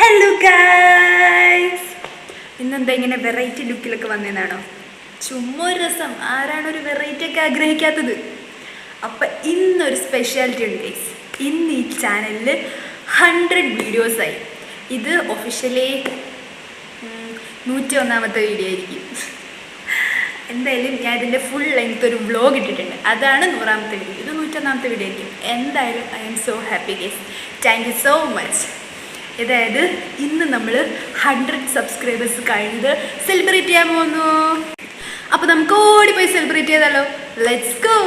Hello guys, ഇന്നെന്താ ഇങ്ങനെ variety ലുക്കിലൊക്കെ വന്നതാണോ? ചുമ്മാ ഒരു രസം. ആരാണ് ഒരു വെറൈറ്റി ഒക്കെ ആഗ്രഹിക്കാത്തത്? അപ്പം ഇന്നൊരു സ്പെഷ്യാലിറ്റി ഉണ്ട് ഗൈസ്. ഇന്ന് ഈ ചാനലിൽ 100 വീഡിയോസായി. ഇത് ഒഫീഷ്യലി 101ാമത്തെ വീഡിയോ ആയിരിക്കും. എന്തായാലും ഞാൻ ഇതിൻ്റെ ഫുൾ ലെങ്ത് ഒരു വ്ലോഗ് ഇട്ടിട്ടുണ്ട്. അതാണ് 100ാമത്തെ വീഡിയോ. ഇത് 101ാമത്തെ വീഡിയോ ആയിരിക്കും. എന്തായാലും I M so happy guys. Thank you so much. അതായത് ഇന്ന് നമ്മൾ 100 സബ്സ്ക്രൈബേഴ്സ് കഴിഞ്ഞത് സെലിബ്രേറ്റ് ചെയ്യാൻ പോകുന്നു. അപ്പോൾ നമുക്ക് ഓടിപ്പോയി സെലിബ്രേറ്റ് ചെയ്താലോ? Let's go.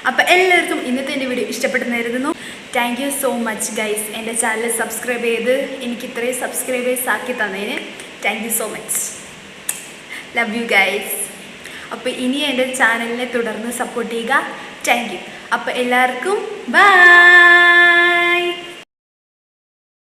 അപ്പോൾ എല്ലാവർക്കും ഇന്നത്തെ എൻ്റെ വീഡിയോ ഇഷ്ടപ്പെട്ടെന്നായിരുന്നു. Thank you so much guys. എൻ്റെ ചാനൽ സബ്സ്ക്രൈബ് ചെയ്ത് എനിക്ക് ഇത്രയും സബ്സ്ക്രൈബേഴ്സ് ആക്കി തന്നതിന് thank you so much. Love you guys. അപ്പോൾ ഇനി എൻ്റെ ചാനലിനെ തുടർന്ന് സപ്പോർട്ട് ചെയ്യുക. Thank you. അപ്പോൾ എല്ലാവർക്കും ബൈ.